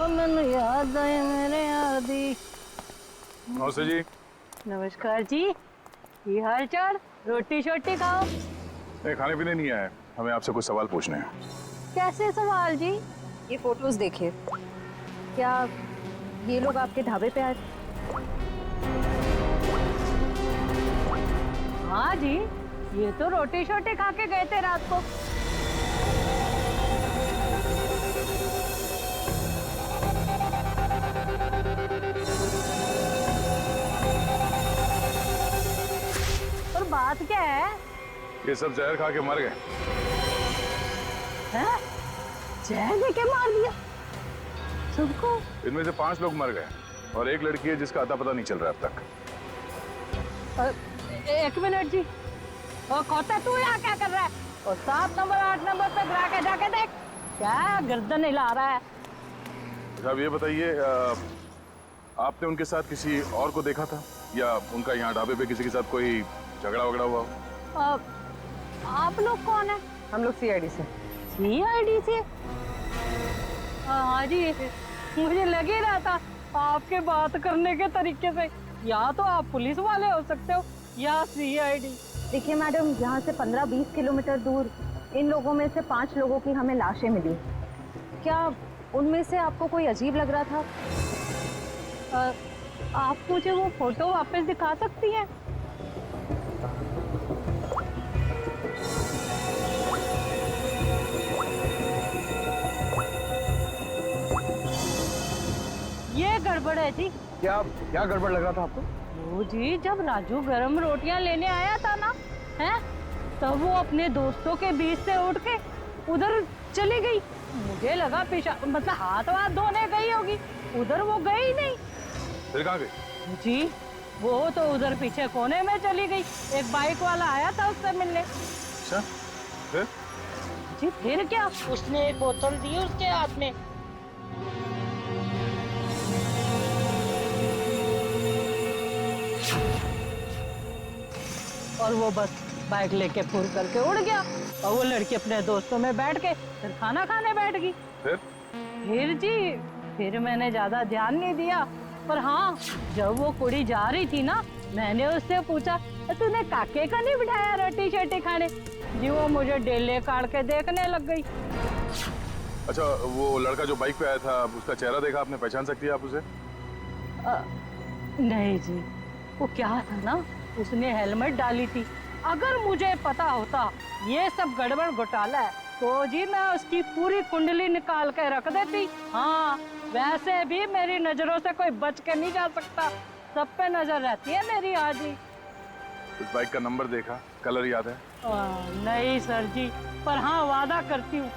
मैंने याद आए मेरे यार दी। नमस्ते जी। नमस्कार जी, ये हाल चाल? रोटी शोटी खाओ। नहीं, खाने पीने नहीं आए, हमें आपसे कुछ सवाल पूछने हैं। कैसे सवाल जी? ये फोटोज देखिए। क्या ये लोग आपके ढाबे पे आए थे? हाँ जी, ये तो रोटी शोटी खा के गए थे रात को। और बात क्या है? ये सब जहर खा के मर गए। हैं? जहर देके मार दिया सबको? इनमें से 5 लोग मर गए और एक लड़की है जिसका अता पता नहीं चल रहा अब तक। एक मिनट जी, और खोता तू यहाँ क्या कर रहा है? और 7 नंबर 8 नंबर पे जाके जाके देख, क्या गर्दन हिला रहा है। अब ये बताइए, आपने उनके साथ किसी और को देखा था या उनका यहाँ ढाबे पे किसी के साथ कोई झगड़ा वगड़ा हुआ हो? आप लोग कौन है? हम लोग सीआईडी से। सीआईडी से? हाँ जी, मुझे लग ही रहा था आपके बात करने के तरीके से या तो आप पुलिस वाले हो सकते हो या सीआईडी। देखिए मैडम, यहाँ से 15-20 किलोमीटर दूर इन लोगों में से 5 लोगों की हमें लाशें मिली। क्या उनमें से आपको कोई अजीब लग रहा था? आप मुझे वो फोटो वापस दिखा सकती हैं? ये गड़बड़ है जी। क्या क्या गड़बड़ लग रहा था आपको? वो जी, जब राजू गरम रोटियां लेने आया था ना, हैं, तब वो अपने दोस्तों के बीच से उठ के उधर चली गई। मुझे लगा मतलब हाथ वाथ धोने गई होगी, उधर वो गई ही नहीं। फिर कहाँ गई? जी, वो तो उधर पीछे कोने में चली गई। एक बाइक वाला आया था उससे मिलने। अच्छा, फिर? जी फिर क्या, उसने एक बोतल दी उसके हाथ में। और वो बस बाइक लेके फुर करके उड़ गया और वो लड़की अपने दोस्तों में बैठ के फिर खाना खाने बैठ गई। फिर जी, फिर मैंने ज्यादा ध्यान नहीं दिया, पर हाँ, जब वो कुड़ी जा रही थी ना, मैंने उससे पूछा, तूने काके का नहीं बिठाया रोटी शोटी खाने? जी वो मुझे डेले काट के देखने लग गई। अच्छा, वो लड़का जो बाइक पे आया था, उसका चेहरा देखा आपने? पहचान सकती है आप उसे? नहीं जी, वो क्या था ना, उसने हेलमेट डाली थी। अगर मुझे पता होता ये सब गड़बड़ घोटाला है तो जी मैं उसकी पूरी कुंडली निकाल के रख देती। हाँ, वैसे भी मेरी नजरों से कोई बच के नहीं जा सकता, सब पे नजर रहती है मेरी। आज ही उस बाइक का नंबर देखा, कलर याद है? नहीं सर जी, पर हाँ वादा करती हूँ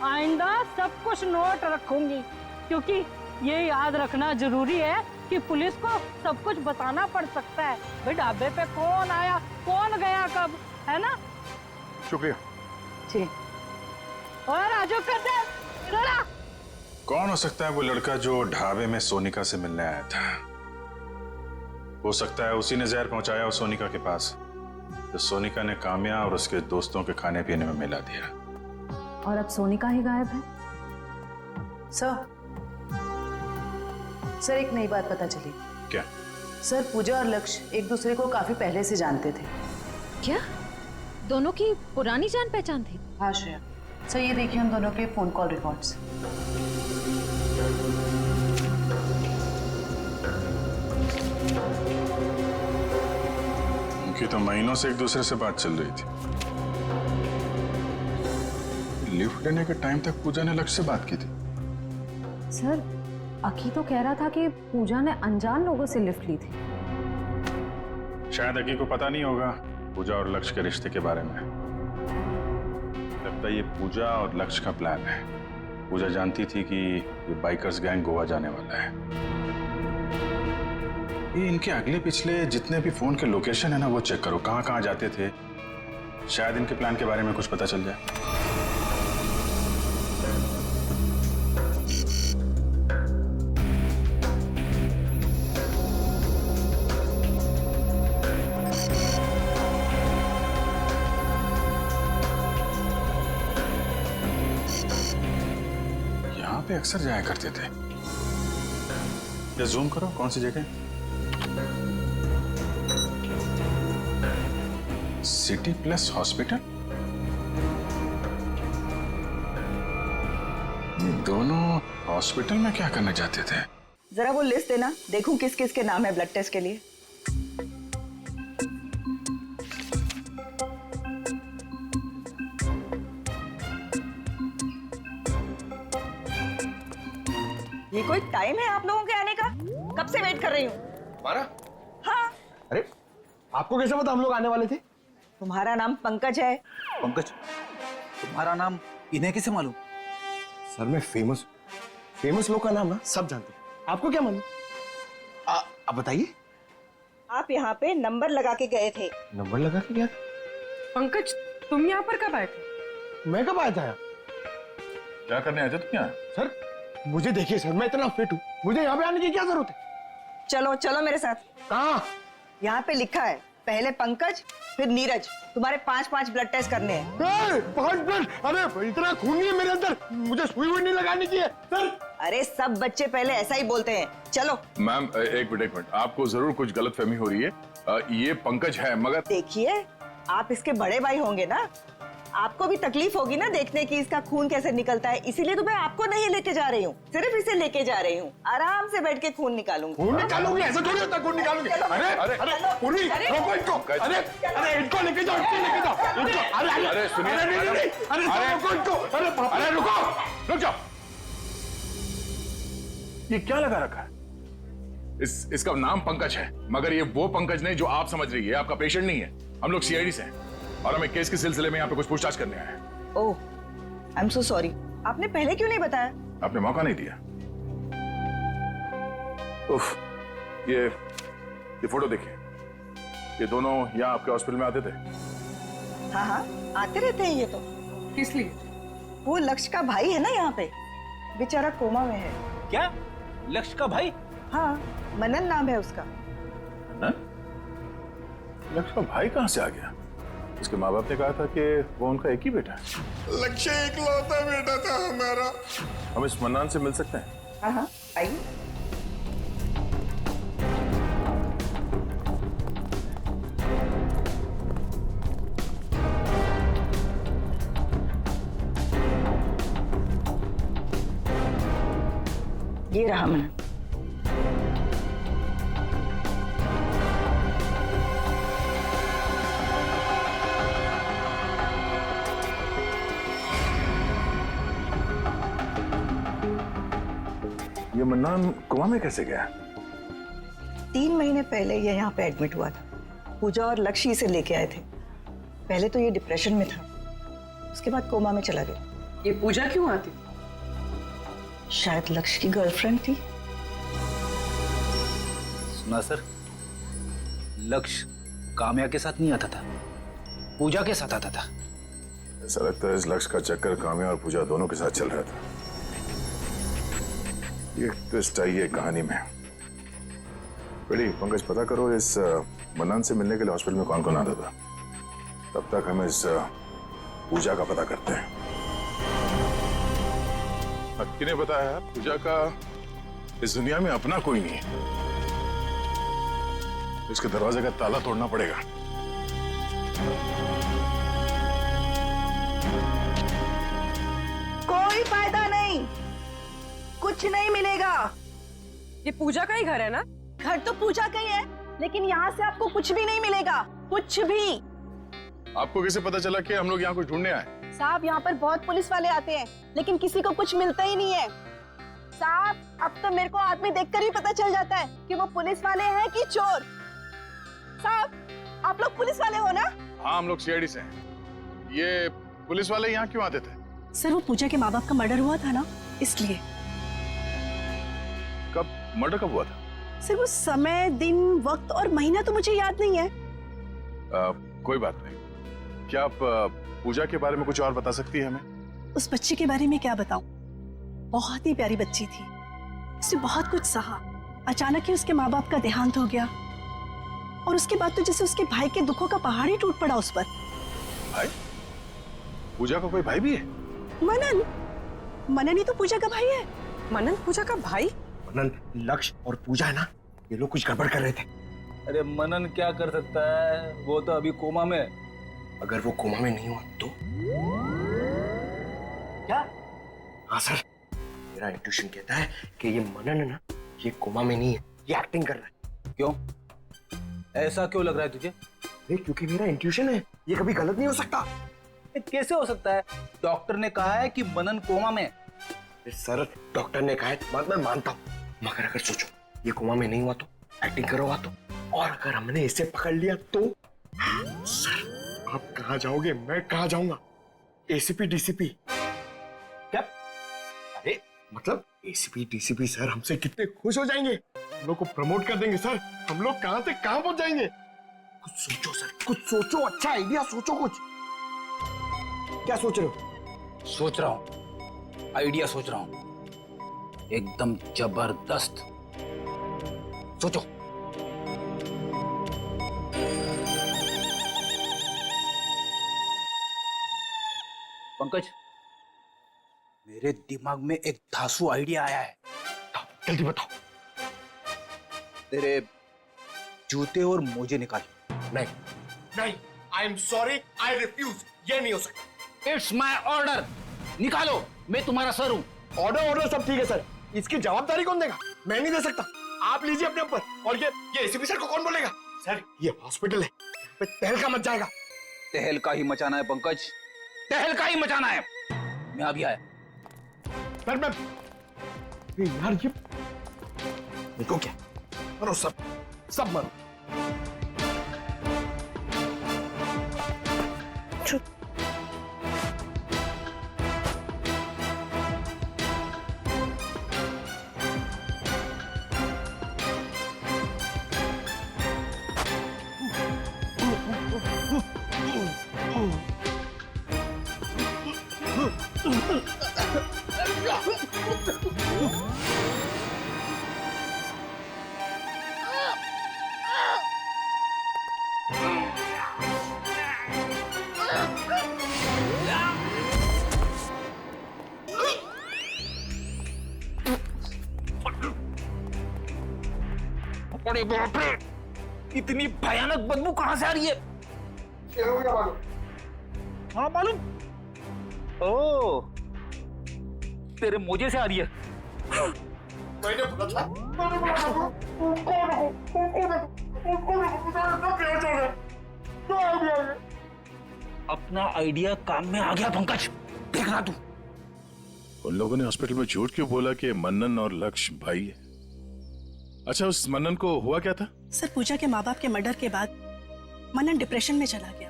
आइंदा सब कुछ नोट रखूंगी, क्योंकि ये याद रखना जरूरी है कि पुलिस को सब कुछ बताना पड़ सकता है। भाई ढाबे पे कौन आया कौन गया कब, है ना? शुक्रिया जी। और राजू कर दे इधर आ। कौन हो सकता है वो लड़का जो ढाबे में सोनिका से मिलने आया था? हो सकता है उसी ने जहर पहुंचाया हो सोनिका के पास, तो सोनिका ने काम्या और उसके दोस्तों के खाने पीने में मिला दिया। और अब सोनिका ही गायब है। सर, एक नई बात पता चली। क्या? सर, पूजा और लक्ष्य एक दूसरे को काफी पहले से जानते थे। क्या दोनों की पुरानी जान पहचान थी? हाँ श्रेया। सर, ये देखिए उन दोनों के फोन कॉल रिकॉर्ड्स। उनकी तो महीनों से एक दूसरे से बात चल रही थी। लिफ्ट लेने के टाइम तक पूजा ने लक्ष्य से बात की थी। सर, अकी तो कह रहा था कि पूजा ने अनजान लोगों से लिफ्ट ली थी। शायद अकी को पता नहीं होगा पूजा और लक्ष्य के रिश्ते के बारे में। लगता है ये पूजा और लक्ष्य का प्लान है। पूजा जानती थी कि ये बाइकर्स गैंग गोवा जाने वाला है। ये इनके अगले पिछले जितने भी फोन के लोकेशन है ना, वो चेक करो, कहाँ कहाँ जाते थे। शायद इनके प्लान के बारे में कुछ पता चल जाए। यहाँ पे अक्सर जाया करते थे। ये जूम करो, कौन सी जगह? City plus hospital. ये दोनों हॉस्पिटल में क्या करने जाते थे? जरा वो लिस्ट देना, देखूं किस किस के नाम है ब्लड टेस्ट के लिए। ये कोई टाइम है आप लोगों के आने का? कब से वेट कर रही हूँ। हमारा? हाँ, अरे आपको कैसे पता हम लोग आने वाले थे? तुम्हारा नाम पंकज है। पंकज, तुम्हारा नाम इन्हें कैसे मालूम? सर मैं फेमस लोग का नाम ना सब जानते हैं। आपको क्या मालूम? आप बताइए। आप यहाँ पे नंबर लगा के गए थे। नंबर लगा के गया? पंकज, तुम यहाँ पर कब आए थे? मैं कब आया था यहाँ? क्या करने आए थे तुम यहाँ? सर मुझे देखिए सर, मैं इतना फिट हूँ, मुझे यहाँ पे आने की क्या जरूरत है? चलो चलो मेरे साथ। कहाँ? यहाँ पे लिखा है पहले पंकज फिर नीरज। तुम्हारे 5-5 ब्लड टेस्ट करने हैं। 5 ब्लड? अरे इतना खून नहीं है मेरे अंदर, मुझे सुई नहीं लगानी चाहिए सर। अरे सब बच्चे पहले ऐसा ही बोलते हैं। चलो। मैम एक मिनट, आपको जरूर कुछ गलतफहमी हो रही है। ये पंकज है, मगर देखिए आप इसके बड़े भाई होंगे ना, आपको भी तकलीफ होगी ना देखने की इसका खून कैसे निकलता है, इसीलिए तो मैं आपको नहीं लेके जा रही हूँ, सिर्फ इसे लेके जा रही हूँ। आराम से बैठ के खून निकालूंगी। खून निकालूंगी? ऐसा थोड़ी होता खून निकालूंगी। अरे पूरी रोको इनको। अरे इनको लेके जाओ, इनको लेके जाओ इनको। अरे सुनिए, अरे रोको इनको। अरे रुक जाओ। ये क्या लगा रखा है? इसका नाम पंकज है, मगर ये वो पंकज नहीं जो आप समझ रही है। आपका पेशेंट नहीं है। हम लोग सीआईडी से हैं और हमें केस के सिलसिले में यहाँ पे कुछ पूछताछ करने आए हैं। ओह, आई एम सो सॉरी। आपने पहले क्यों नहीं बताया? आपने मौका नहीं दिया। उफ, ये फोटो देखिए, ये दोनों यहाँ आपके हॉस्पिटल में आते थे। हाँ हाँ, आते रहते हैं ये तो। किस लिए? वो लक्ष्य का भाई है ना यहाँ पे, बेचारा कोमा में है। क्या? लक्ष्य का भाई? हाँ, मनन नाम है उसका। लक्ष्य का भाई कहाँ से आ गया? उसके माँ बाप ने कहा था कि वो उनका एक ही बेटा है। लक्ष्य इकलौता बेटा था हमारा। हम इस मन्नान से मिल सकते हैं? हाँ हाँ, आइए। ये रहा मनन। ये मन्नान कोमा में कैसे गया? 3 महीने पहले ये यहाँ पे एडमिट हुआ था। पूजा और लक्ष्य इसे लेके आए थे। पहले तो ये डिप्रेशन में था, उसके बाद कोमा में चला गया। ये पूजा क्यों आती? शायद लक्ष्य की गर्लफ्रेंड थी। सुना सर, लक्ष्य काम्या के साथ नहीं आता था, पूजा के साथ आता था। ऐसा लगता है इस लक्ष्य का चक्कर काम्या और पूजा दोनों के साथ चल रहा था। ये ट्विस्ट आई है कहानी में। बड़ी पंकज, पता करो इस मन्नान से मिलने के लिए हॉस्पिटल में कौन कौन आता था। तब तक हम इस पूजा का पता करते हैं। किन्हें बताया? पूजा का इस दुनिया में अपना कोई नहीं है। इसके दरवाजे का ताला तोड़ना पड़ेगा। कोई फायदा नहीं, कुछ नहीं मिलेगा। ये पूजा का ही घर है ना? घर तो पूजा का ही है, लेकिन यहाँ से आपको कुछ भी नहीं मिलेगा, कुछ भी। आपको कैसे पता चला कि हम लोग यहाँ कुछ ढूंढने आए? साहब यहाँ पर बहुत पुलिस वाले आते हैं, लेकिन किसी को कुछ मिलता ही नहीं है। साहब अब तो मेरे को आदमी देखकर ही पता चल जाता है कि वो पुलिस वाले हैं कि चोर। साहब आप लोग पुलिस वाले हो ना? हाँ, हम लोग सीआईडी से हैं। ये पुलिस वाले यहाँ क्यों आते थे? सर वो पूजा के माँ बाप का मर्डर हुआ था ना, इसलिए। कब मर्डर कब हुआ था? सर वो समय, दिन, वक्त और महीना तो मुझे याद नहीं है। कोई बात नहीं। क्या आप पूजा के बारे में कुछ और बता सकती है हमें? उस बच्ची के बारे में क्या बताऊं? बहुत ही प्यारी बच्ची थी, उसने बहुत कुछ सहा। अचानक ही उसके माँ बाप का देहांत हो गया और उसके बाद तो जैसे उसके भाई के दुखों का पहाड़ ही टूट पड़ा उस पर। भाई? पूजा का कोई भाई भी है? मनन ही तो पूजा का भाई है। मनन पूजा का भाई? मनन, लक्ष्य और पूजा है ना, ये लोग कुछ गड़बड़ कर रहे थे। अरे मनन क्या कर सकता है, वो तो अभी कोमा में है। अगर वो कोमा में नहीं हुआ तो? क्या? हाँ सर, मेरा इंट्यूशन कहता है कि ये मनन है ना, ये कोमा में नहीं है, ये एक्टिंग कर रहा है। क्यों? ऐसा क्यों लग रहा है तुझे? नहीं, क्योंकि मेरा इंट्यूशन है, ये कभी गलत नहीं हो सकता। ये कैसे हो सकता है? डॉक्टर ने कहा है कि मनन कोमा में है। अरे सर, डॉक्टर ने कहा है, बात मैं मानता हूँ, मगर अगर सोचो ये कोमा में नहीं हुआ तो, एक्टिंग करो हुआ तो, और अगर हमने इसे पकड़ लिया तो? सर, आप कहाँ जाओगे, मैं कहाँ जाऊंगा? ACP DCP? क्या? अरे मतलब एसीपी डीसीपी सर हमसे कितने खुश हो जाएंगे, हम लोग को प्रमोट कर देंगे सर। हम लोग कहाँ से कहाँ पहुंच जाएंगे। कुछ सोचो सर, कुछ सोचो, अच्छा आइडिया सोचो कुछ। क्या सोच रहे हो? सोच रहा हूं, आइडिया सोच रहा हूं, एकदम जबरदस्त। सोचो। पंकज, मेरे दिमाग में एक धांसू आइडिया आया है। जल्दी बताओ। तेरे जूते और मोजे निकाल। नहीं नहीं, I am sorry, I refuse, ये नहीं हो सकता। इट्स माई ऑर्डर, निकालो, मैं तुम्हारा सर हूं। ऑर्डर ऑर्डर सब ठीक है सर, इसकी जवाबदारी कौन देगा? मैं नहीं दे सकता, आप लीजिए अपने ऊपर। और ये एसीपी सर को कौन बोलेगा? सर ये हॉस्पिटल है, यहाँ पे तहलका मच जाएगा। तहलका ही मचाना है पंकज, तहलका ही मचाना है। मैं अभी आया। सर मैं यार ये देखो क्या, मरो सब, सब मरो। चुप। अरे बाप रे, इतनी भयानक बदबू कहां से आ रही है? हाँ मालूम। ओ, तेरे मोजे से आ रही है। मैंने बोला था, अपना आइडिया काम में आ गया पंकज, देखना तू। उन लोगों ने हॉस्पिटल में झूठ क्यों बोला कि मनन और लक्ष्य भाई है? अच्छा, उस मनन को हुआ क्या था? सर, पूजा के माँ बाप के मर्डर के बाद मनन डिप्रेशन में चला गया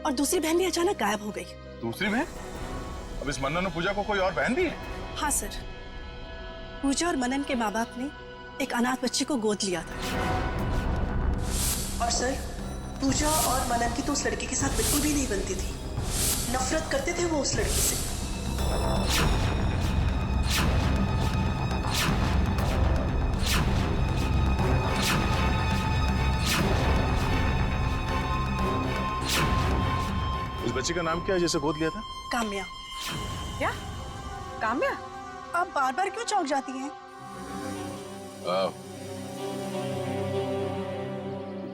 और दूसरी बहन भी अचानक गायब हो गई। दूसरी बहन? अब इस मनन और पूजा को कोई और बहन भी है? हाँ सर, पूजा और मनन के माँ बाप ने एक अनाथ बच्ची को गोद लिया था। और सर, पूजा और मनन की तो उस लड़की के साथ बिल्कुल भी नहीं बनती थी, नफरत करते थे वो उस लड़की से। इस बच्ची का नाम क्या है जिसे गोद लिया था? काम्या। क्या? काम्या? आप बार बार क्यों चौंक जाती हैं?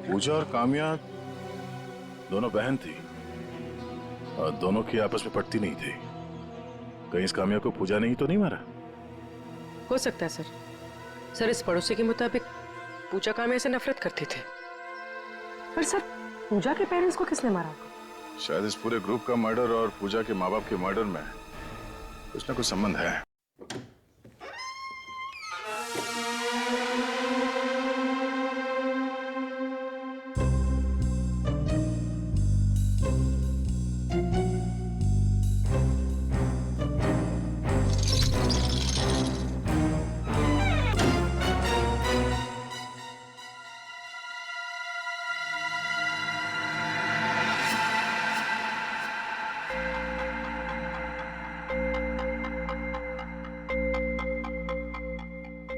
पूजा और काम्या दोनों बहन थी और दोनों की आपस में पटती नहीं थी। कहीं इस काम्या को पूजा ने ही तो नहीं मारा? हो सकता है सर। सर, इस पड़ोसी के मुताबिक पूजा काम्या से नफरत करते थे। पर सर, पूजा के पेरेंट्स को किसने मारा? शायद इस पूरे ग्रुप का मर्डर और पूजा के माँ बाप के मर्डर में कुछ ना कुछ संबंध है।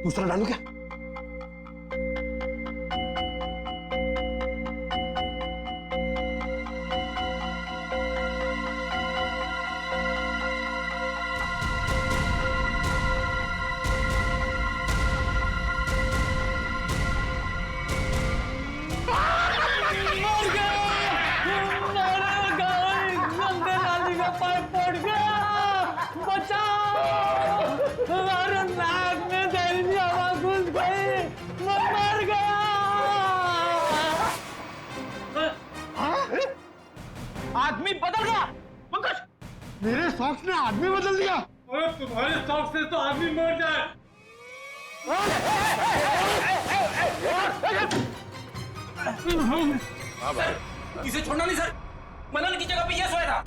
दूसरा डालू क्या? मेरे सॉक्स ने आदमी बदल दिया। अरे तुम्हारे शौक से तो आदमी मर जाए। इसे छोड़ना नहीं सर, मनन की जगह पे ये सोया था।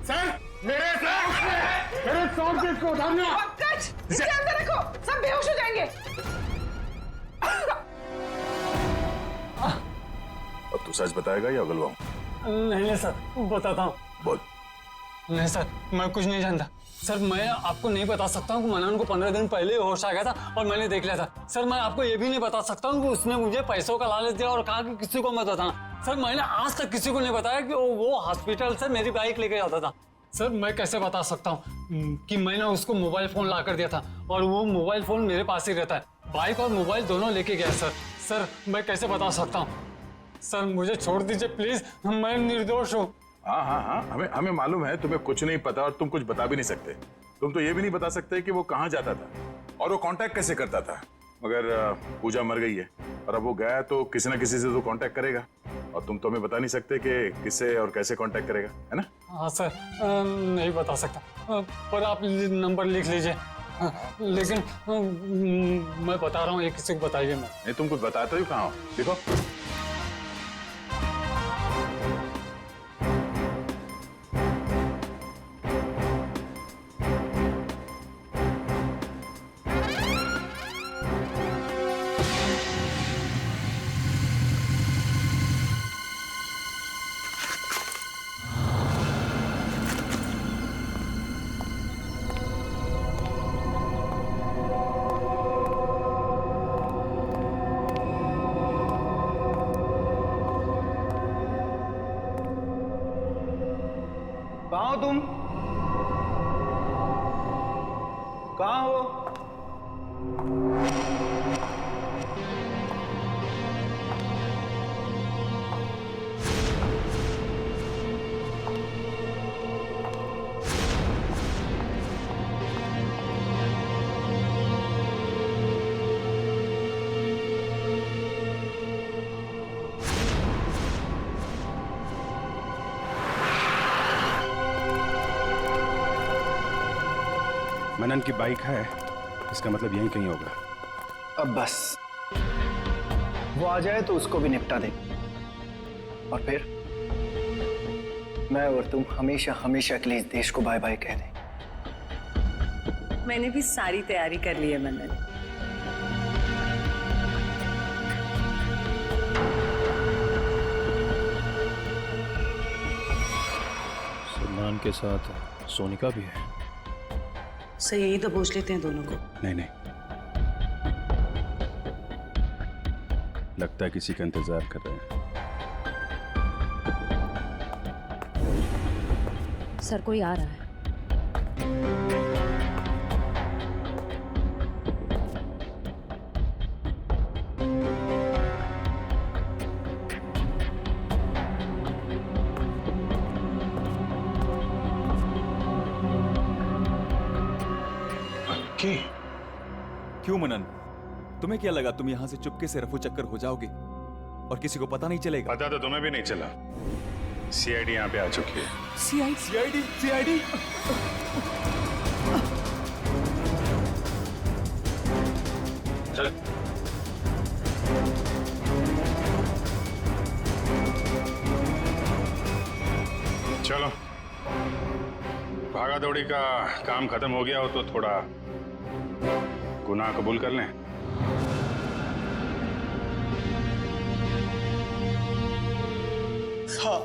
सर मेरे सॉक्स इसको उठा दिया। पंकज, इसे अंदर रखो, सब बेहोश हो जाएंगे। अब तू सच बताएगा या उगलवाऊं? नहीं सर, बताता हूँ। बोल। नहीं सर, मैं कुछ नहीं जानता। सर मैं आपको नहीं बता सकता हूँ कि मनन को 15 दिन पहले ही होश आ गया था और मैंने देख लिया था। सर मैं आपको ये भी नहीं बता सकता हूँ कि उसने मुझे पैसों का लालच दिया और कहा कि किसी को मत बताना। सर मैंने आज तक किसी को नहीं बताया कि वो हॉस्पिटल से मेरी बाइक लेके जाता था। सर मैं कैसे बता सकता हूँ कि मैंने उसको मोबाइल फोन ला कर दिया था और वो मोबाइल फोन मेरे पास ही रहता है। बाइक और मोबाइल दोनों लेके गया सर। सर मैं कैसे बता सकता हूँ? सर मुझे छोड़ दीजिए प्लीज, मैं निर्दोष हूँ। हाँ हाँ हाँ, हमें मालूम है तुम्हें कुछ नहीं पता और तुम कुछ बता भी नहीं सकते। तुम तो ये भी नहीं बता सकते कि वो कहाँ जाता था और वो कांटेक्ट कैसे करता था। मगर पूजा मर गई है और अब वो गया तो किसी ना किसी से तो कांटेक्ट करेगा और तुम तो हमें बता नहीं सकते कि किससे और कैसे कांटेक्ट करेगा, है ना? हाँ सर, नहीं बता सकता, पर आप नंबर लिख लीजिए। लेकिन मैं बता रहा हूँ, ये किसी को बताइए मत। नहीं, तुम कुछ बताते हो कहाँ हो? देखो कहाँ हो तुम? कहाँ हो? मनन की बाइक है, इसका मतलब यहीं कहीं होगा। अब बस वो आ जाए तो उसको भी निपटा दे और फिर मैं और तुम हमेशा हमेशा के लिए इस देश को बाय बाय कह दें। मैंने भी सारी तैयारी कर ली है मनन। सलमान के साथ सोनिका भी है। सो यही तो पूछ लेते हैं दोनों को। नहीं नहीं, लगता है किसी का इंतजार कर रहे हैं। सर कोई आ रहा है। क्यों मनन, तुम्हें क्या लगा तुम यहाँ से चुपके से रफू चक्कर हो जाओगे और किसी को पता नहीं चलेगा? पता तो तुम्हें भी नहीं चला। सीआईडी यहाँ पे आ चुकी है। सीआईडी? सीआईडी? चल। चलो, भागा दौड़ी का काम खत्म हो गया हो तो थोड़ा गुनाह कबूल कर लें। हाँ,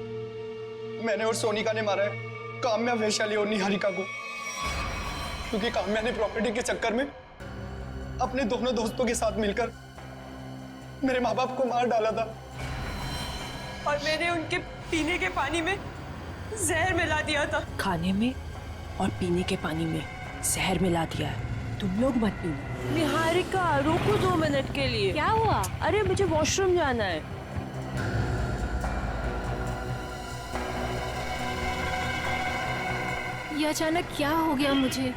मैंने और सोनिका ने मारा है काम्या, वैशाली और निहारिका को, क्योंकि काम्या ने प्रॉपर्टी के चक्कर में अपने दोनों दोस्तों के साथ मिलकर मेरे माँ बाप को मार डाला था और मैंने उनके पीने के पानी में जहर मिला दिया था। खाने में और पीने के पानी में जहर मिला दिया है। तुम लोग मत पीना। निहारिका रुको 2 मिनट के लिए। क्या हुआ? अरे मुझे वॉशरूम जाना है। ये अचानक क्या हो गया मुझे?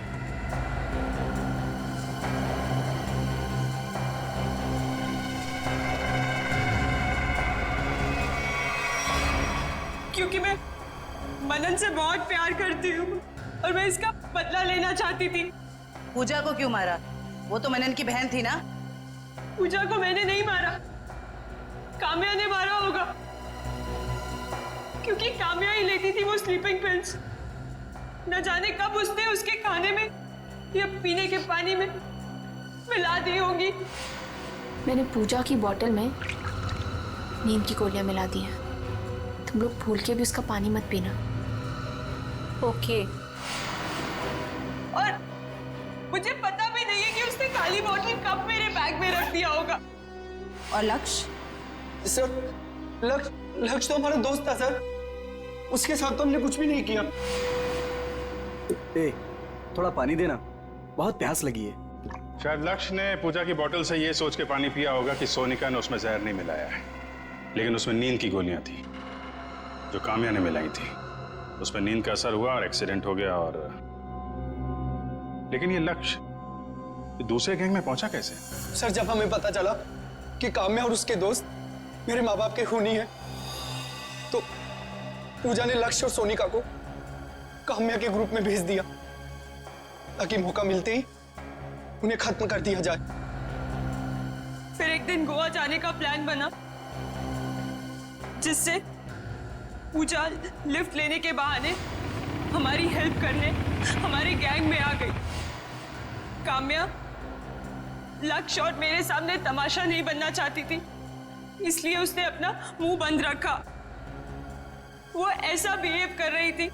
क्योंकि मैं मनन से बहुत प्यार करती हूँ। और मैं इसका बदला लेना चाहती थी। पूजा को क्यों मारा? वो तो मनन की बहन थी ना। पूजा को मैंने नहीं मारा, काम्या ने मारा होगा, क्योंकि काम्या ही लेती थी वो स्लीपिंग पिल्स। न जाने कब उसने उसके खाने में या पीने के पानी में मिला दी होंगी। मैंने पूजा की बोतल में नीम की गोलियां मिला दी हैं। तुम लोग भूल के भी उसका पानी मत पीना, ओके? और मुझे पता भी नहीं है कि उसने काली बोतल कब मेरे बैग में रख दिया होगा। और लक्ष्य? सर, लक्ष्य तो हमारा दोस्त था सर, उसके साथ तो हमने कुछ भी नहीं किया। ए, थोड़ा पानी देना, बहुत प्यास लगी है। शायद लक्ष्य ने पूजा की बोतल से ये सोच के पानी पिया होगा कि सोनिका ने उसमें जहर नहीं मिलाया है, लेकिन उसमें नींद की गोलियां थी जो काम्या ने मिलाई थी। उसमें नींद का असर हुआ और एक्सीडेंट हो गया। और लेकिन ये लक्ष्य दूसरे गैंग में पहुंचा कैसे? सर, जब हमें पता चला कि काम्या और उसके दोस्त मेरे माँ बाप के खूनी हैं, तो पूजा ने लक्ष्य और सोनिका को काम्या के ग्रुप में भेज दिया ताकि मौका मिलते ही उन्हें खत्म कर दिया जाए। फिर एक दिन गोवा जाने का प्लान बना, जिससे पूजा लिफ्ट लेने के बहाने हमारी हेल्प करने हमारे गैंग में आ गई। काम्या लक्ष्य और मेरे सामने तमाशा नहीं बनना चाहती थी, इसलिए उसने अपना मुंह बंद रखा। वो ऐसा बिहेव कर रही थी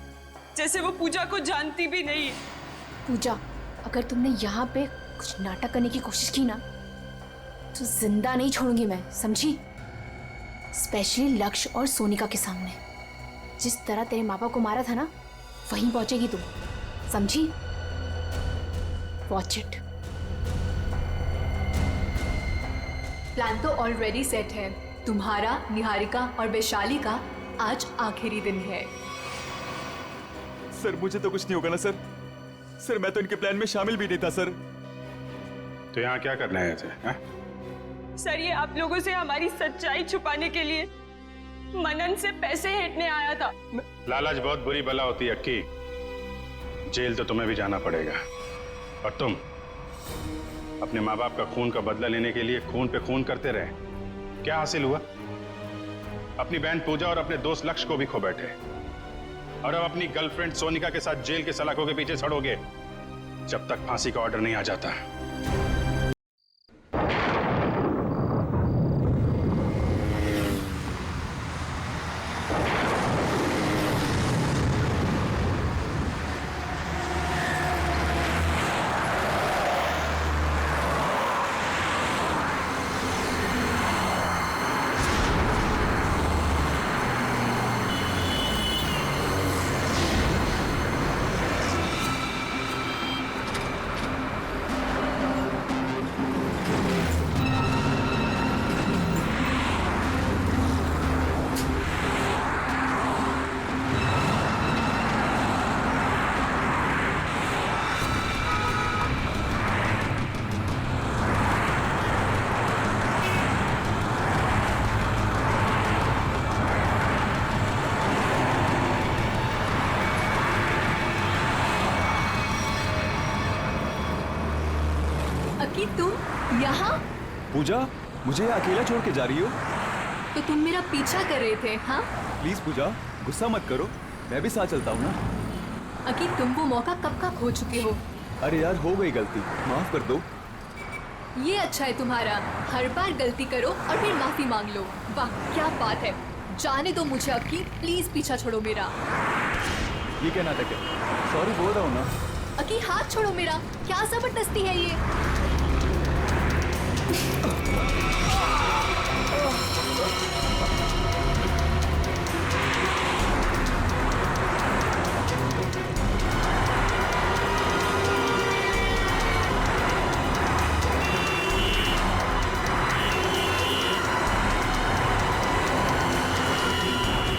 जैसे वो पूजा को जानती भी नहीं है। पूजा, अगर तुमने यहाँ पे कुछ नाटक करने की कोशिश की ना तो जिंदा नहीं छोड़ूंगी मैं, समझी? स्पेशली लक्ष्य और सोनिका के सामने। जिस तरह तेरे माँ बाप को मारा था ना, वहीं पहुंचेगी तुम, समझी? Watch it. प्लान तो ऑलरेडी सेट है। तुम्हारा, निहारिका और वैशाली का आज आखिरी दिन है। सर, मुझे तो कुछ नहीं होगा ना सर? सर, मैं तो इनके प्लान में शामिल भी नहीं था सर। तो यहाँ क्या करने आए थे? सर, ये आप लोगों से हमारी सच्चाई छुपाने के लिए मनन से पैसे हेटने आया था। लालच बहुत बुरी बला होती है अक्की। जेल तो तुम्हें भी जाना पड़ेगा। और तुम अपने माँ बाप का खून का बदला लेने के लिए खून पे खून करते रहे। क्या हासिल हुआ? अपनी बहन पूजा और अपने दोस्त लक्ष्य को भी खो बैठे, और अब अपनी गर्लफ्रेंड सोनिका के साथ जेल के सलाखों के पीछे सड़ोगे जब तक फांसी का ऑर्डर नहीं आ जाता। अकी, तुम यहाँ? पूजा, मुझे अकेला छोड़ के जा रही हो? तो तुम मेरा पीछा कर रहे थे? हाँ, प्लीज पूजा, गुस्सा मत करो, मैं भी साथ चलता हूँ ना। अकी, तुम वो मौका कब का खो चुके हो। अरे यार, हो गई गलती, माफ कर दो। ये अच्छा है तुम्हारा, हर बार गलती करो और फिर माफी मांग लो। वाह, क्या बात है। जाने दो मुझे अकी, प्लीज पीछा छोड़ो मेरा। ये क्या नाटक है? सॉरी बोल रहा हूँ ना। अकी, हाथ छोड़ो मेरा, क्या जबरदस्ती है ये?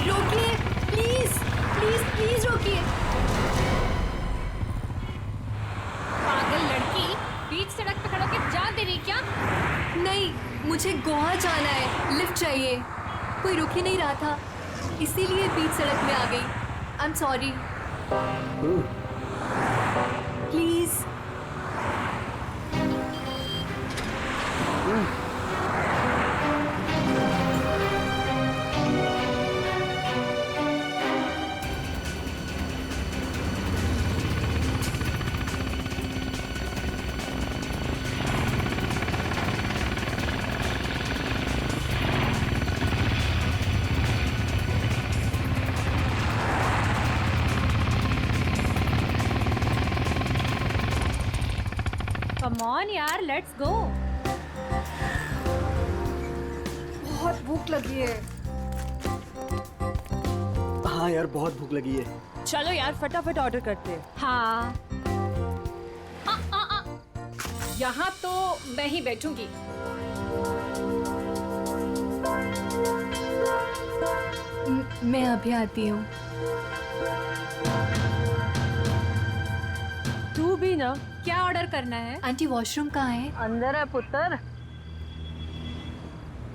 रोकिए, प्लीज प्लीज प्लीज रोकिए। पागल लड़की, बीच सड़क पे खड़ो के जान दे रही क्या? नहीं, मुझे गोवा जाना है, लिफ्ट चाहिए। कोई रुक ही नहीं रहा था, इसीलिए बीच सड़क में आ गई। आई एम सॉरी। कम ऑन यार, लेट्स गो। बहुत भूख लगी है। हाँ यार, बहुत भूख लगी है। चलो यार फटाफट ऑर्डर करते हैं। हाँ। यहाँ तो मैं ही बैठूंगी। मैं अभी आती हूँ। तू भी ना। क्या ऑर्डर करना है? आंटी वॉशरूम कहाँ है? अंदर है पुत्र।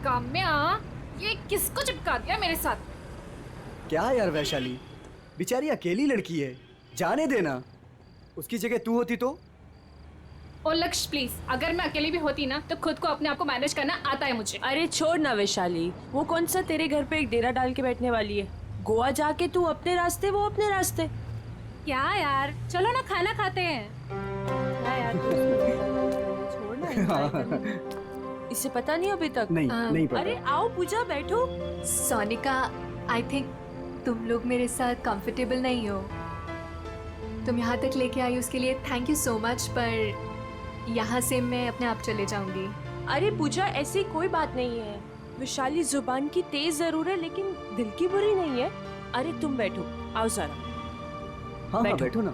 काम्या, ये किसको चिपका दिया मेरे साथ? क्या यार वैशाली, बेचारी अकेली लड़की है, जाने देना। उसकी जगह तू होती तो? ओ लक्ष्य प्लीज, अगर मैं अकेली भी होती ना तो खुद को अपने आप को मैनेज करना आता है मुझे। अरे छोड़ ना वैशाली, वो कौन सा तेरे घर पे एक डेरा डाल के बैठने वाली है। गोवा जाके तू अपने रास्ते, वो अपने रास्ते। क्या यार, चलो ना खाना खाते हैं। छोड़ ना, enjoy करना। इसे पता नहीं अभी तक? नहीं पता। अरे आओ पूजा, बैठो। सोनिका, आई थिंक तुम लोग मेरे साथ कंफर्टेबल नहीं हो। तुम यहाँ तक लेके आई उसके लिए थैंक यू सो मच, पर यहाँ से मैं अपने आप चले जाऊंगी। अरे पूजा, ऐसी कोई बात नहीं है। विशाली जुबान की तेज जरूर है, लेकिन दिल की बुरी नहीं है। अरे तुम बैठो, आओ जरा। हाँ बैठो ना।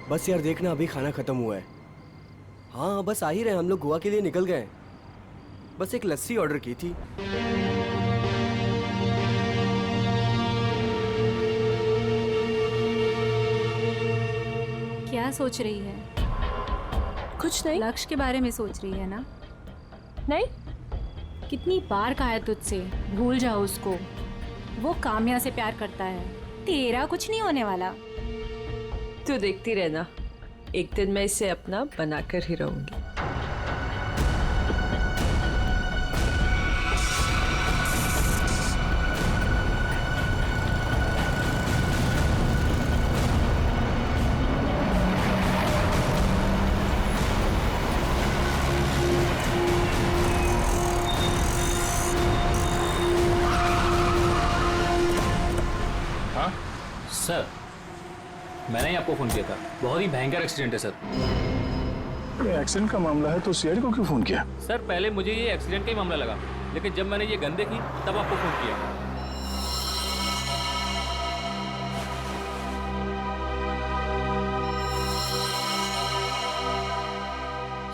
बस यार देखना, अभी खाना खत्म हुआ है। हाँ बस आ ही रहे, हम लोग गोवा के लिए निकल गए। बस एक लस्सी ऑर्डर की थी। क्या सोच रही है? कुछ नहीं। लक्ष्य के बारे में सोच रही है ना? नहीं। कितनी बार कहा है तुझसे, भूल जाओ उसको। वो काम्या से प्यार करता है, तेरा कुछ नहीं होने वाला। तू देखती रहना, एक दिन मैं इसे अपना बनाकर ही रहूंगी। सर, मैंने ही आपको फोन किया था। बहुत ही भयंकर एक्सीडेंट है सर। एक्सीडेंट का मामला है तो सीआईडी को क्यों फोन किया? सर पहले मुझे ये एक्सीडेंट का ही मामला लगा, लेकिन जब मैंने ये गन देखी तब आपको फोन किया।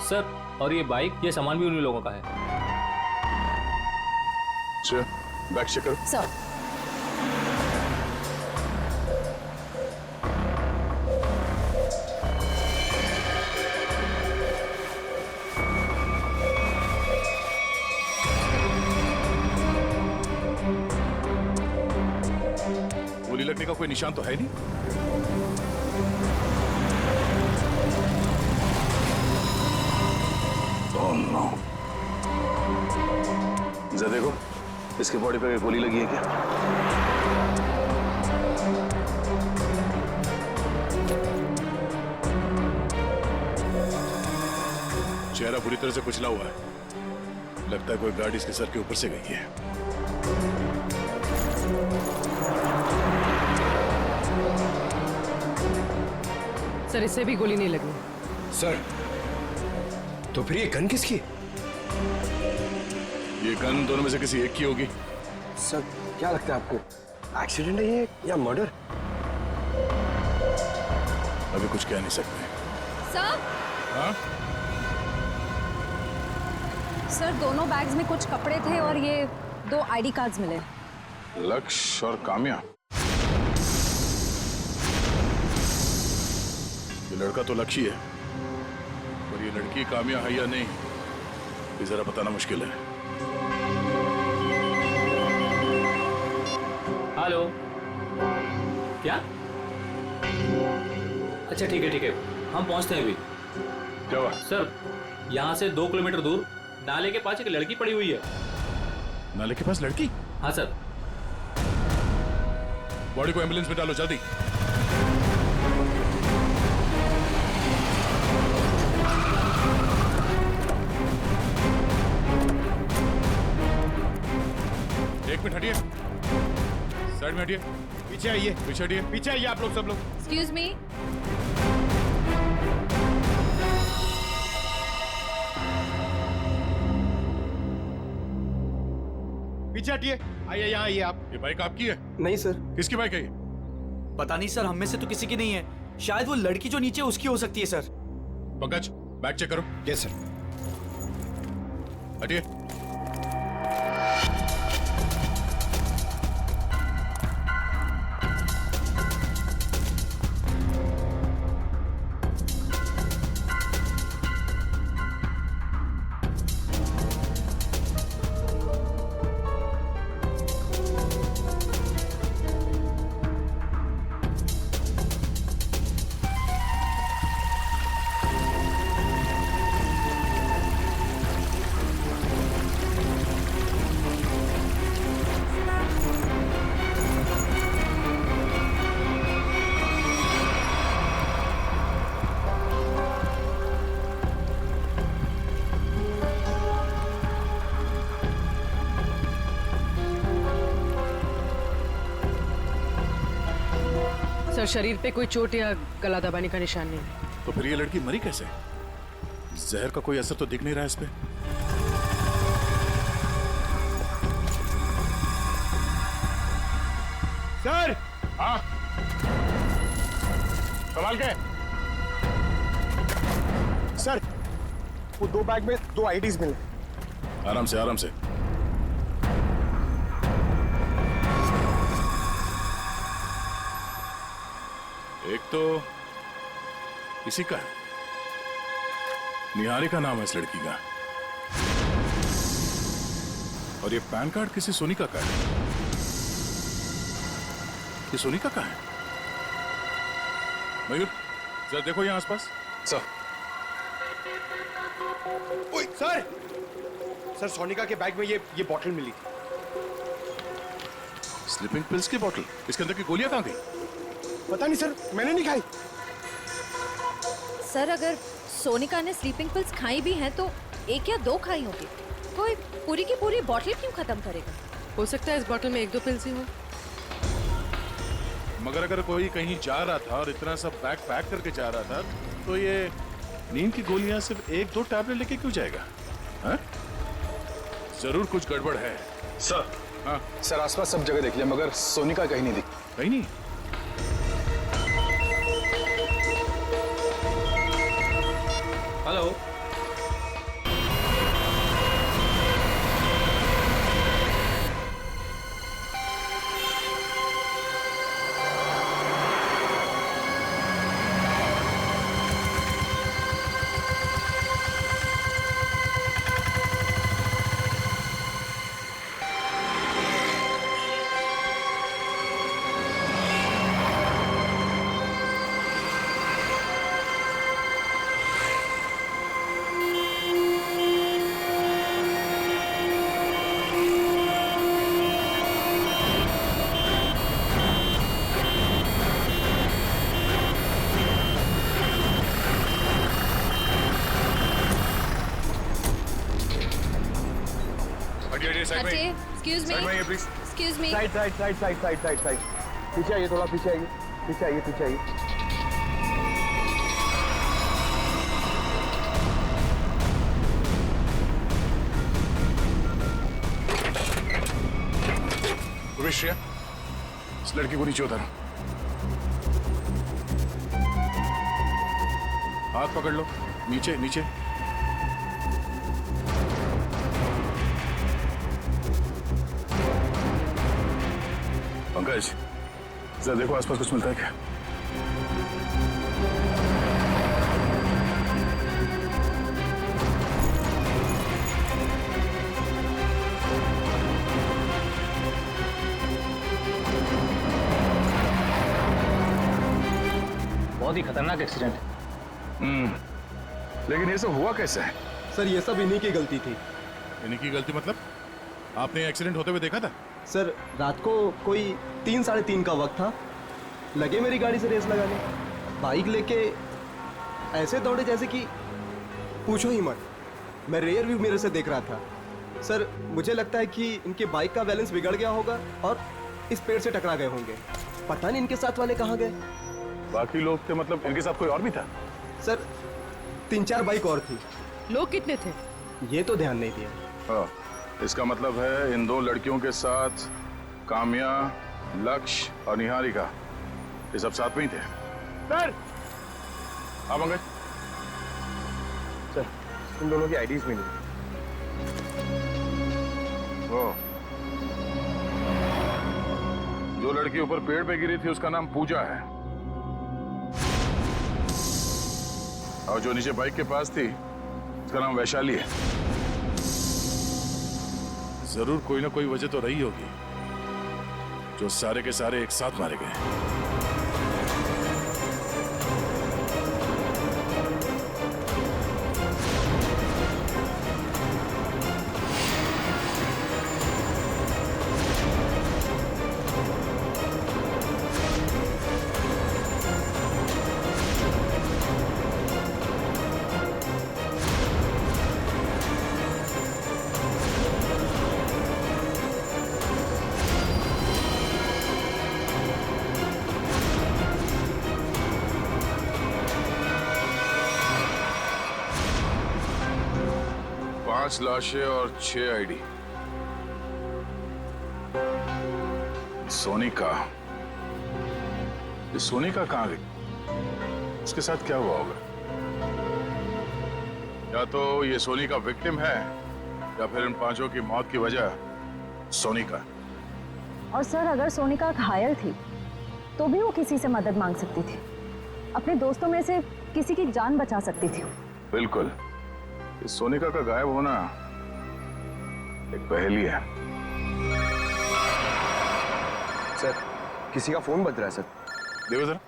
सर, और ये बाइक, ये सामान भी उन्हीं लोगों का है। चल, बैग चेक करो। सर, गोली लगने का कोई निशान तो है नहीं। Oh no. जरा देखो, इसके बॉडी पे गोली लगी है क्या? चेहरा पूरी तरह से कुचला हुआ है। लगता है कोई गाड़ी इसके सर के ऊपर से गई है। सर इससे भी गोली नहीं लगी। सर, तो फिर ये गन किसकी है? ये गन दोनों में से किसी एक की होगी। सर क्या लगता है आपको, एक्सीडेंट है ये या मर्डर? अभी कुछ कह नहीं सकते। सर, हाँ? सर दोनों बैग्स में कुछ कपड़े थे और ये 2 आईडी कार्ड्स मिले। लक्ष्य और काम्या। ये लड़का तो लक्ष्य है, पर ये लड़की काम्या है या नहीं, ये जरा बताना मुश्किल है। हेलो, क्या? अच्छा ठीक है, हम पहुंचते हैं अभी। क्या हुआ? सर, यहाँ से 2 किलोमीटर दूर नाले के पास एक लड़की पड़ी हुई है। नाले के पास लड़की? हाँ सर। बॉडी को एम्बुलेंस में डालो जल्दी। एक मिनट हटिए, साइड में हटिए, पीछे आइए, पीछे हटिए, पीछे आइए आप लोग, सब लोग। Excuse me. पीछे हटिए, आइए यहाँ आइए आप। ये बाइक आपकी है? नहीं सर। किसकी बाइक है ये? पता नहीं सर, हम में से तो किसी की नहीं है। शायद वो लड़की जो नीचे उसकी हो सकती है सर। पंकज, बैग चेक करो। Yes sir. हटिए। सर, शरीर पे कोई चोट या गला दबाने का निशान नहीं है। तो फिर ये लड़की मरी कैसे? जहर का कोई असर तो दिख नहीं रहा है इस पे। सर। हाँ, संभाल के। सर, वो 2 बैग में 2 आईडीज मिले। आराम से, आराम से। एक तो इसी का है, निहारिका नाम है इस लड़की का, और ये पैन कार्ड किसी सोनिका का है। ये सोनिका का है? मयूर, जरा देखो यहाँ आसपास। सर। ओए, सर। सर, सोनिका के बैग में ये बॉटल मिली थी। स्लीपिंग पिल्स की बॉटल? इसके अंदर की गोलियां कहाँ गई? पता नहीं सर, मैंने नहीं खाई। सर, अगर सोनिका ने स्लीपिंग पिल्स खाई भी हैं तो 1 या 2 खाई होगी। कोई पूरी की पूरी बॉटल क्यों खत्म करेगा? हो सकता है इस बॉटल में 1-2 पिल्स ही हो। मगर अगर कोई कहीं जा रहा था और इतना सब बैग पैक करके जा रहा था, तो ये नींद की गोलियां सिर्फ 1-2 टैबलेट लेके क्यों जाएगा? हाँ? जरूर कुछ गड़बड़ है। सर। हाँ सर, आसपास सब जगह देख लिया मगर सोनिका कहीं नहीं दिखी। कहीं नहीं? Hello. Excuse me. Excuse me. Side side side side side side side. पीछे आइए, थोड़ा पीछे आइए, पीछे आइए, पीछे आइए। श्रेया, इस लड़की को नीचे उतारो। हाथ पकड़ लो, नीचे नीचे। पंकज, जरा देखो आसपास कुछ मिलता है क्या? बहुत ही खतरनाक एक्सीडेंट है। लेकिन ये सब हुआ कैसे है? सर, ये सब इन्हीं की गलती थी। इन्हीं की गलती मतलब? आपने एक्सीडेंट होते हुए देखा था? सर, रात को कोई 3-3:30 का वक्त था। लगे मेरी गाड़ी से रेस लगाने, बाइक लेके ऐसे दौड़े जैसे कि पूछो ही मत। मैं रेयर व्यू मिरर से देख रहा था, सर मुझे लगता है कि इनके बाइक का बैलेंस बिगड़ गया होगा और इस पेड़ से टकरा गए होंगे। पता नहीं इनके साथ वाले कहाँ गए। बाकी लोग थे मतलब इनके साथ कोई और भी था? सर 3-4 बाइक और थी। लोग कितने थे? ये तो ध्यान नहीं दिया। हाँ, इसका मतलब है इन 2 लड़कियों के साथ काम्या, लक्ष्य और निहारिका ये सब साथ में ही थे। सर हाँ मंगल। सर इन दोनों की आईडीज मिली। ओ, जो लड़की ऊपर पेड़ पे गिरी थी उसका नाम पूजा है और जो नीचे बाइक के पास थी उसका नाम वैशाली है। जरूर कोई ना कोई वजह तो रही होगी जो सारे के सारे एक साथ मारे गए। लाशें और 6 आईडी। सोनिका, ये सोनिका कहां गई? उसके साथ क्या हुआ होगा? या तो ये सोनिका विक्टिम है या फिर इन 5 की मौत की वजह सोनिका। और सर अगर सोनिका घायल थी तो भी वो किसी से मदद मांग सकती थी, अपने दोस्तों में से किसी की जान बचा सकती थी। बिल्कुल, इस सोनिका का गायब होना एक पहेली है। सर किसी का फोन बज रहा है सर। देखो जरा।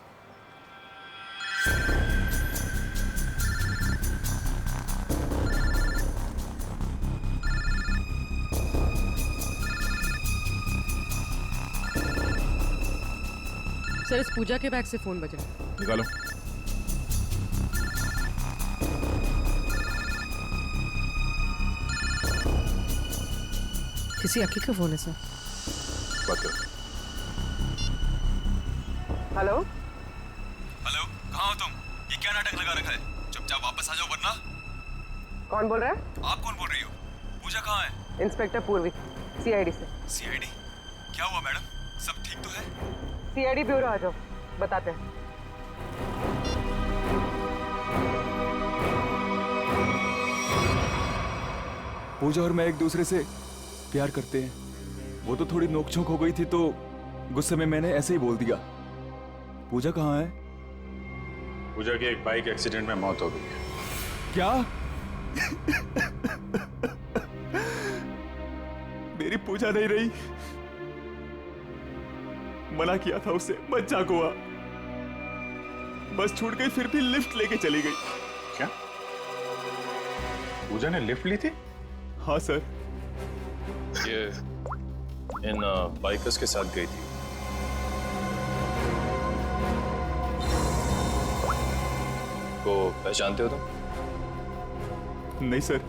सर इस पूजा के बैग से फोन बज रहा है। निकालो। किसी अक्की का फोन है सर। बात करो। हेलो हेलो, कहाँ हो तुम? ये क्या नाटक लगा रखा है? चुपचाप वापस आ जाओ वरना। कौन बोल रहा है? आप कौन बोल रही हो? पूजा कहाँ है? इंस्पेक्टर पूर्वी, सीआईडी से। सीआईडी? क्या हुआ मैडम? सब ठीक तो है? सीआईडी ब्यूरो आ जाओ, बताते हैं। पूजा और मैं एक दूसरे से प्यार करते हैं। वो तो थोड़ी नोकझोंक हो गई थी तो गुस्से में मैंने ऐसे ही बोल दिया। पूजा कहाँ है? पूजा की एक बाइक एक्सीडेंट में मौत हो गई है। क्या? मेरी पूजा नहीं रही। मना किया था उसे, बच्चा को। बस छूट गई, फिर भी लिफ्ट लेके चली गई। क्या? पूजा ने लिफ्ट ली थी? हाँ सर। ये इन बाइकर्स के साथ गई थी। को पहचानते हो तुम? नहीं सर,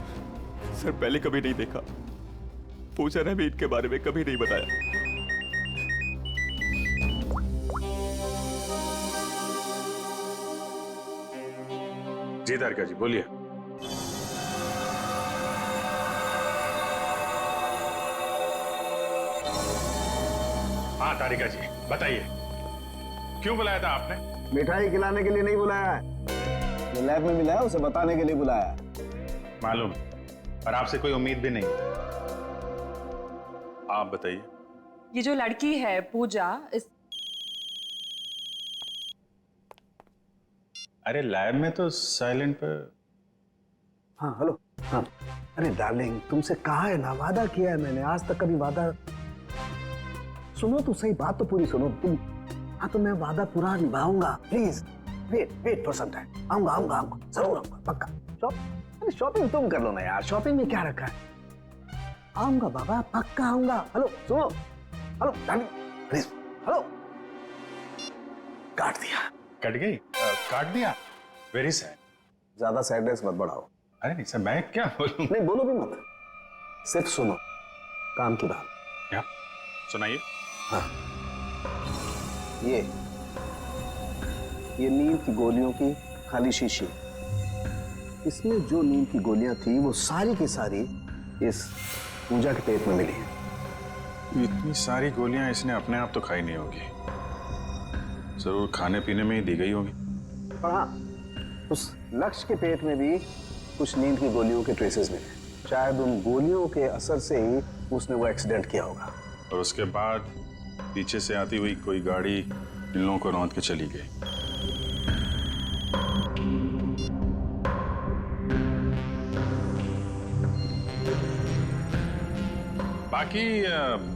सर पहले कभी नहीं देखा। पूजा ने भी इनके बारे में कभी नहीं बताया। जी तारिका जी बोलिए। हाँ तारिका जी बताइए, क्यों बुलाया था आपने? मिठाई खिलाने के लिए नहीं बुलाया है, जो लैब में मिला है उसे बताने के लिए बुलाया है। मालूम, पर आपसे कोई उम्मीद भी नहीं। आप बताइए। ये जो लड़की है पूजा, इस अरे लैब में तो साइलेंट पर। हाँ हेलो। हाँ अरे डार्लिंग, तुमसे कहा है ना, वादा किया है मैंने, आज तक कभी वादा। सुनो तो सही, बात तो पूरी सुनो तुम। हाँ तो मैं वादा पूरा निभाऊंगा, please wait for some time. आऊंगा आऊंगा आऊंगा, जरूर आऊंगा, पक्का। शॉपिंग तुम कर लो ना यार, शॉपिंग में क्या रखा है। आऊंगा बाबा, पक्का आऊंगा। हेलो सुनो, हेलो डार्लिंग प्लीज, हेलो। काट दिया। कट गई? काट दिया? Very sad. ज्यादा सैडनेस मत बढ़ाओ। अरे नहीं सर, मैं क्या बोलूं? नहीं बोलो भी मत। सिर्फ सुनो, काम की बात। क्या? सुनाइए। हाँ, ये नींद की गोलियों की खाली शीशी, इसमें जो नींद की गोलियां थी वो सारी की सारी इस पूजा के पेट में मिली है। इतनी सारी गोलियां इसने अपने आप तो खाई नहीं होगी, जरूर खाने पीने में ही दी गई होगी। पर हाँ, उस लक्ष्य के पेट में भी कुछ नींद की गोलियों के ट्रेसेस मिले। शायद उन गोलियों के असर से ही उसने वो एक्सीडेंट किया होगा। और उसके बाद पीछे से आती हुई कोई गाड़ी इन लोगों को रौंद के चली गई।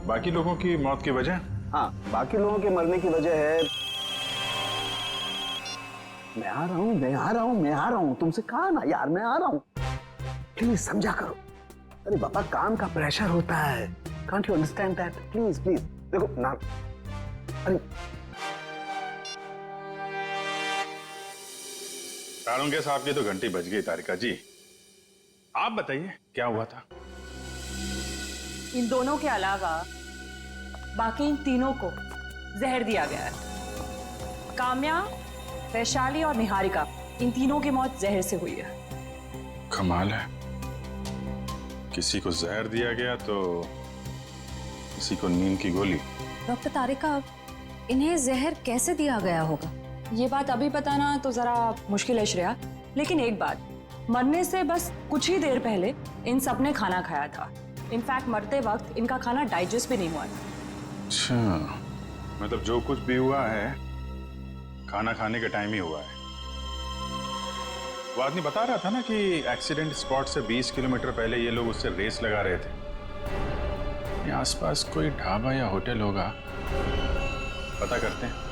बाकी लोगों की मौत की वजह? हाँ, बाकी लोगों के मरने की वजह है, मैं आ रहा हूँ, तुमसे कहा ना यार, मैं आ रहा हूँ, प्लीज समझा करो। अरे बाबा, काम का प्रेशर होता है, can't you understand that? Please please देखो ना, अरे तारुण्य साहब की तो घंटी बज गई। तारिका जी, आप बताइए क्या हुआ था? इन दोनों के अलावा बाकी इन तीनों को जहर दिया गया है। काम्या, वैशाली और निहारिका, इन तीनों की मौत जहर से हुई है। कमाल है, किसी को जहर दिया गया तो किसी को नींद की गोली। डॉक्टर तारिका, इन्हें जहर कैसे दिया गया होगा? ये बात अभी बताना तो जरा मुश्किल है श्रेया, लेकिन एक बात, मरने से बस कुछ ही देर पहले इन सब ने खाना खाया था। इनफैक्ट मरते वक्त इनका खाना डाइजेस्ट भी नहीं हुआ था। अच्छा, मतलब जो कुछ भी हुआ है खाना खाने के टाइम ही हुआ है। वो आदमी बता रहा था ना कि एक्सीडेंट स्पॉट से 20 किलोमीटर पहले ये लोग उससे रेस लगा रहे थे। आसपास कोई ढाबा या होटल होगा, पता करते हैं।